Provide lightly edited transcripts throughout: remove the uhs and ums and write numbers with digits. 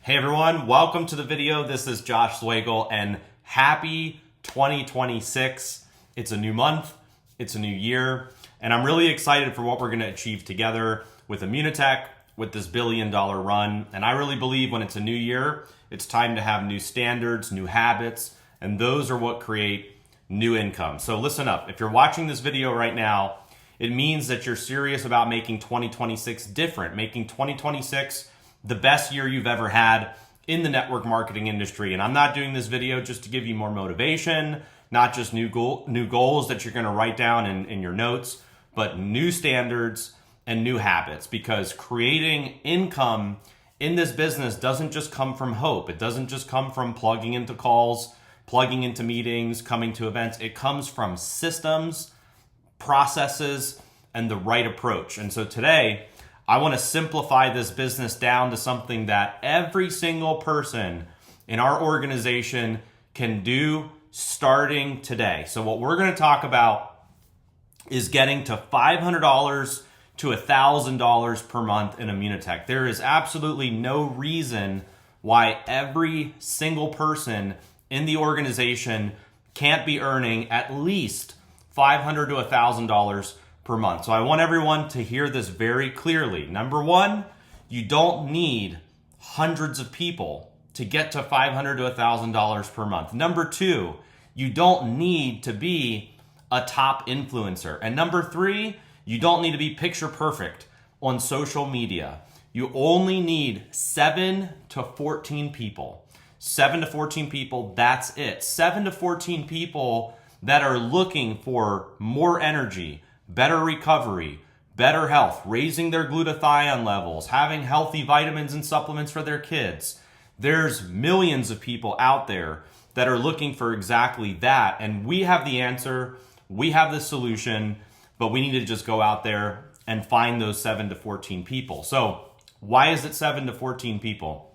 Hey everyone, welcome to the video. This is Josh Zwagil and happy 2026. It's a new month, it's a new year, and I'm really excited for what we're gonna achieve together with Immunotech, with this billion-dollar run. And I really believe when it's a new year, it's time to have new standards, new habits, and those are what create new income. So listen up, if you're watching this video right now, it means that you're serious about making 2026 different, making 2026 the best year you've ever had in the network marketing industry. And I'm not doing this video just to give you more motivation, not just new goals that you're gonna write down in your notes, but new standards and new habits, because creating income in this business doesn't just come from hope. It doesn't just come from plugging into calls, plugging into meetings, coming to events. It comes from systems, processes, and the right approach. And so today, I want to simplify this business down to something that every single person in our organization can do starting today. So what we're going to talk about is getting to $500 to $1,000 per month in Immunotech. There is absolutely no reason why every single person in the organization can't be earning at least $500 to $1,000 per month. So I want everyone to hear this very clearly. Number one, you don't need hundreds of people to get to $500 to $1,000 per month. Number two, you don't need to be a top influencer. And number three, you don't need to be picture perfect on social media. You only need 7 to 14 people. 7 to 14 people, that's it. 7 to 14 people that are looking for more energy, better recovery, better health, raising their glutathione levels, having healthy vitamins and supplements for their kids. There's millions of people out there that are looking for exactly that. And we have the answer, we have the solution, but we need to just go out there and find those 7 to 14 people. So why is it 7 to 14 people?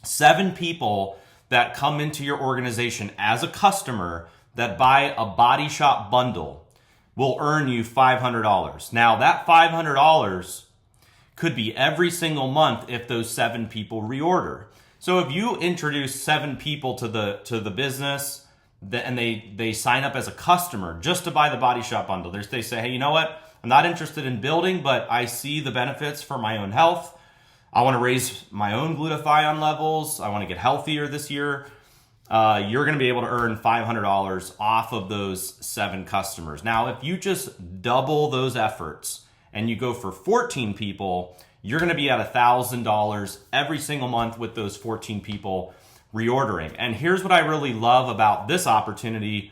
7 people that come into your organization as a customer that buy a Body Shop bundle will earn you $500. Now that $500 could be every single month if those 7 people reorder. So if you introduce 7 people to the business and they sign up as a customer just to buy the Body Shop bundle, they say, hey, you know what? I'm not interested in building, but I see the benefits for my own health. I want to raise my own glutathione levels. I want to get healthier this year. You're going to be able to earn $500 off of those 7 customers. Now, if you just double those efforts and you go for 14 people, you're going to be at $1,000 every single month with those 14 people reordering. And here's what I really love about this opportunity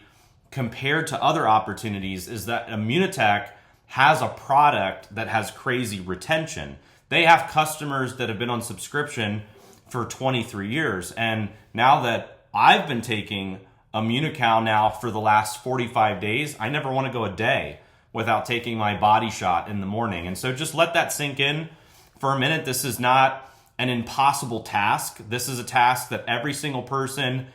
compared to other opportunities is that Immunotech has a product that has crazy retention. They have customers that have been on subscription for 23 years. And now that I've been taking Immunocal now for the last 45 days, I never want to go a day without taking my body shot in the morning. And so just let that sink in for a minute. This is not an impossible task. This is a task that every single person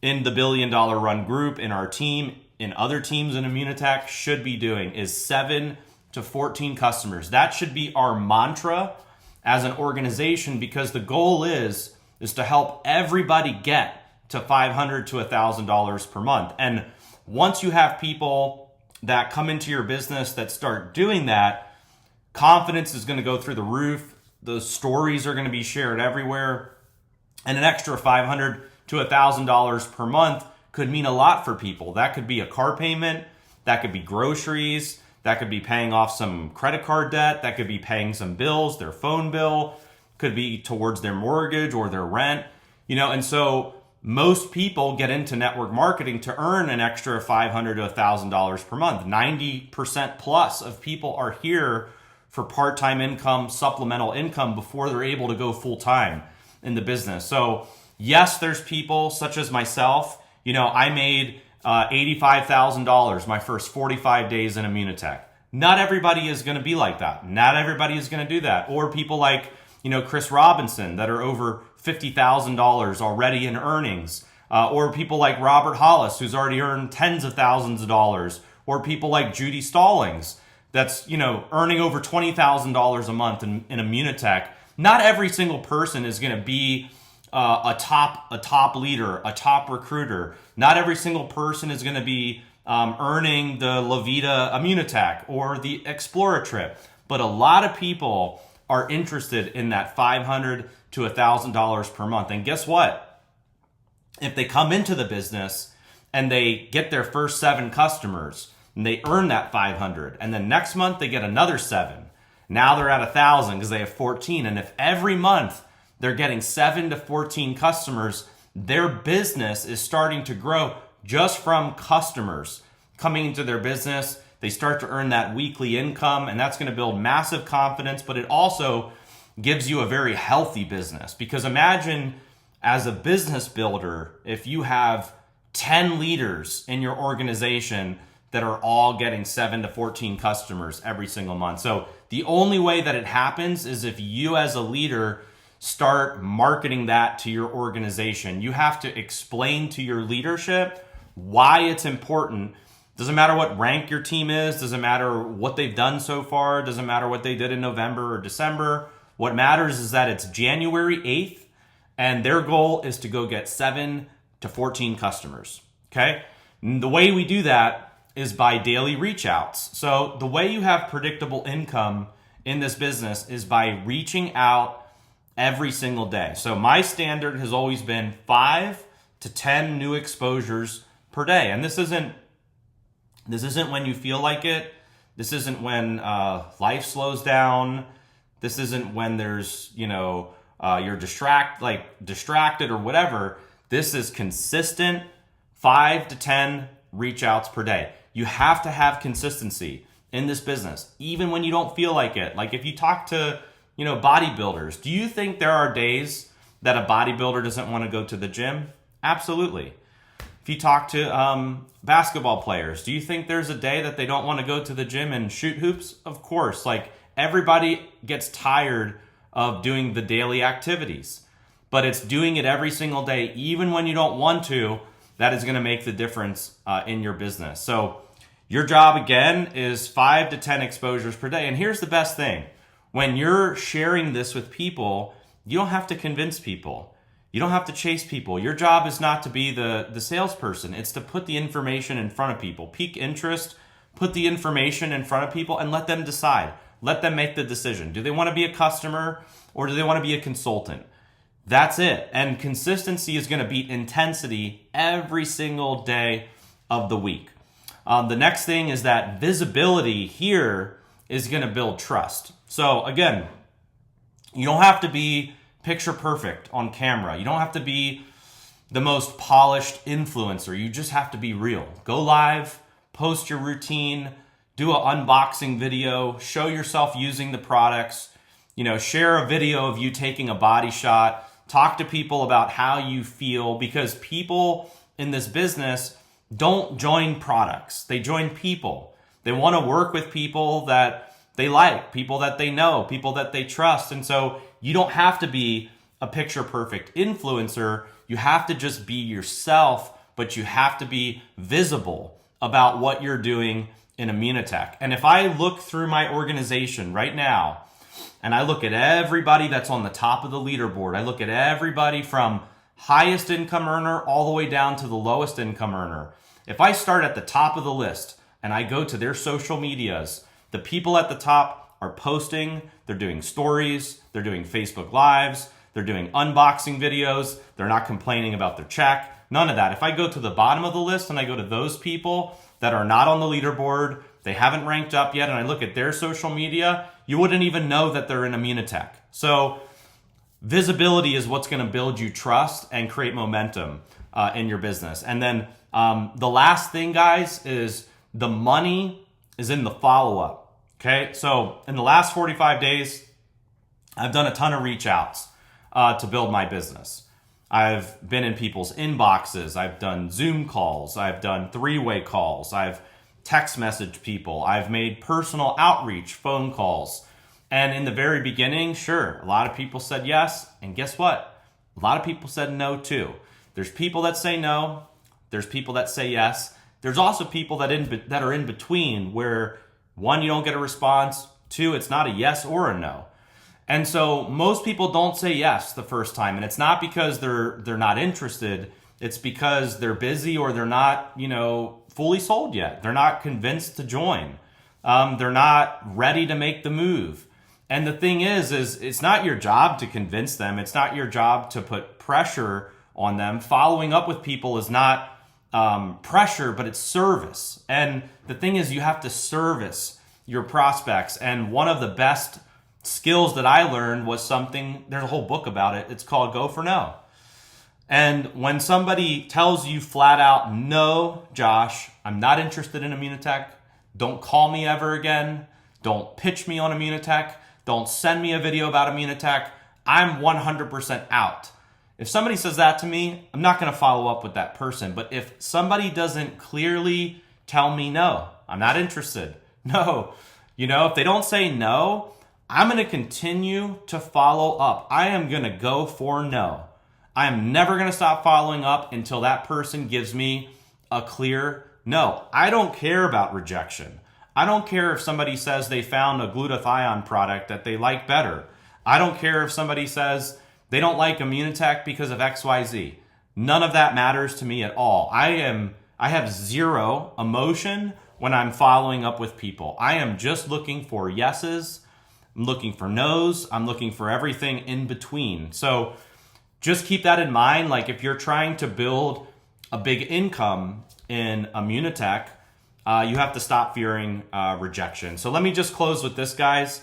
in the $1 billion run group, in our team, in other teams in Immunotech should be doing, is 7 to 14 customers. That should be our mantra as an organization, because the goal is to help everybody get to $500 to $1,000 per month. And once you have people that come into your business that start doing that, confidence is going to go through the roof. Those stories are going to be shared everywhere. And an extra $500 to $1,000 per month could mean a lot for people. That could be a car payment. That could be groceries. That could be paying off some credit card debt. That could be paying some bills, their phone bill. Could be towards their mortgage or their rent. And so most people get into network marketing to earn an extra $500 to $1,000 per month. 90% plus of people are here for part-time income, supplemental income before they're able to go full-time in the business. So yes, there's people such as myself. I made $85,000 my first 45 days in Immunotech. Not everybody is going to be like that. Not everybody is going to do that. Or people like, Chris Robinson that are over $50,000 already in earnings, or people like Robert Hollis, who's already earned tens of thousands of dollars, or people like Judy Stallings, that's earning over $20,000 a month in Immunotech. Not every single person is going to be a top leader, a top recruiter. Not every single person is going to be earning the Levita Immunotech or the Explorer trip, but a lot of people are interested in that $500 to $1,000 per month. And guess what? If they come into the business and they get their first 7 customers and they earn that 500, and then next month they get another 7, now they're at 1,000 because they have 14. And if every month they're getting 7 to 14 customers, their business is starting to grow just from customers coming into their business. They start to earn that weekly income, and that's going to build massive confidence, but it also gives you a very healthy business. Because imagine, as a business builder, if you have 10 leaders in your organization that are all getting 7 to 14 customers every single month. So the only way that it happens is if you as a leader start marketing that to your organization. You have to explain to your leadership why it's important. Doesn't matter what rank your team is, doesn't matter what they've done so far, doesn't matter what they did in November or December. What matters is that it's January 8th and their goal is to go get 7 to 14 customers, okay? And the way we do that is by daily reach outs. So the way you have predictable income in this business is by reaching out every single day. So my standard has always been 5 to 10 new exposures per day. And this isn't when you feel like it. This isn't when life slows down. This isn't when there's, you're distracted or whatever. This is consistent 5 to 10 reach outs per day. You have to have consistency in this business, even when you don't feel like it. Like if you talk to, bodybuilders, do you think there are days that a bodybuilder doesn't want to go to the gym? Absolutely. If you talk to basketball players, do you think there's a day that they don't want to go to the gym and shoot hoops? Of course. Like everybody gets tired of doing the daily activities, but it's doing it every single day, even when you don't want to, that is going to make the difference in your business. So your job, again, is 5 to 10 exposures per day. And here's the best thing. When you're sharing this with people, you don't have to convince people. You don't have to chase people. Your job is not to be the salesperson. It's to put the information in front of people. Pique interest, put the information in front of people, and let them decide. Let them make the decision. Do they want to be a customer or do they want to be a consultant? That's it. And consistency is going to beat intensity every single day of the week. The next thing is that visibility here is going to build trust. So again, you don't have to be picture perfect on camera. You don't have to be the most polished influencer. You just have to be real. Go live, post your routine, do an unboxing video, show yourself using the products, share a video of you taking a body shot, talk to people about how you feel, because people in this business don't join products. They join people. They want to work with people that they like, people that they know, people that they trust. And so you don't have to be a picture perfect influencer. You have to just be yourself, but you have to be visible about what you're doing in Immunotech. And if I look through my organization right now, and I look at everybody that's on the top of the leaderboard, I look at everybody from highest income earner all the way down to the lowest income earner. If I start at the top of the list and I go to their social medias, the people at the top are posting, they're doing stories, they're doing Facebook Lives, they're doing unboxing videos, they're not complaining about their check, none of that. If I go to the bottom of the list and I go to those people that are not on the leaderboard, they haven't ranked up yet, and I look at their social media, you wouldn't even know that they're in Immunotech. So visibility is what's going to build you trust and create momentum in your business. And then the last thing, guys, is the money is in the follow-up. Okay, so in the last 45 days, I've done a ton of reach outs to build my business. I've been in people's inboxes. I've done Zoom calls. I've done 3-way calls. I've text messaged people. I've made personal outreach phone calls. And in the very beginning, sure, a lot of people said yes. And guess what? A lot of people said no too. There's people that say no. There's people that say yes. There's also people that are in between where, 1, you don't get a response. 2, it's not a yes or a no. And so most people don't say yes the first time. And it's not because they're not interested. It's because they're busy or they're not, fully sold yet. They're not convinced to join. They're not ready to make the move. And the thing is it's not your job to convince them. It's not your job to put pressure on them. Following up with people is not pressure, but it's service. And the thing is, you have to service your prospects. And one of the best skills that I learned was there's a whole book about it. It's called Go for No. And when somebody tells you flat out, no, Josh, I'm not interested in Immunotech. Don't call me ever again. Don't pitch me on Immunotech. Don't send me a video about Immunotech. I'm 100% out. If somebody says that to me, I'm not going to follow up with that person. But if somebody doesn't clearly tell me no, I'm not interested. No. If they don't say no, I'm going to continue to follow up. I am going to go for no. I am never going to stop following up until that person gives me a clear no. I don't care about rejection. I don't care if somebody says they found a glutathione product that they like better. I don't care if somebody says they don't like Immunotech because of XYZ. None of that matters to me at all. I have zero emotion when I'm following up with people. I am just looking for yeses. I'm looking for no's. I'm looking for everything in between. So just keep that in mind. Like if you're trying to build a big income in Immunotech, you have to stop fearing rejection. So let me just close with this, guys.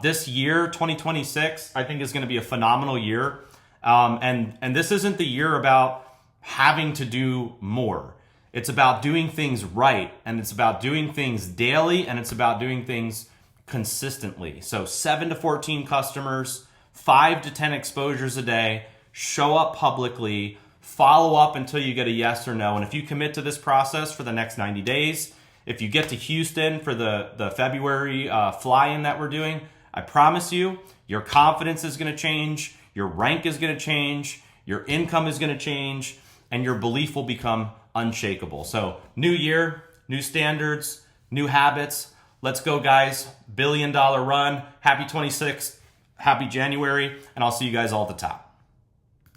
This year, 2026, I think is going to be a phenomenal year. And this isn't the year about having to do more. It's about doing things right, and it's about doing things daily, and it's about doing things consistently. So 7 to 14 customers, 5 to 10 exposures a day, show up publicly, follow up until you get a yes or no. And if you commit to this process for the next 90 days, if you get to Houston for the February fly-in that we're doing, I promise you, your confidence is going to change, your rank is going to change, your income is going to change, and your belief will become unshakable. So new year, new standards, new habits. Let's go, guys. $1 billion run. Happy 26th. Happy January. And I'll see you guys all at the top.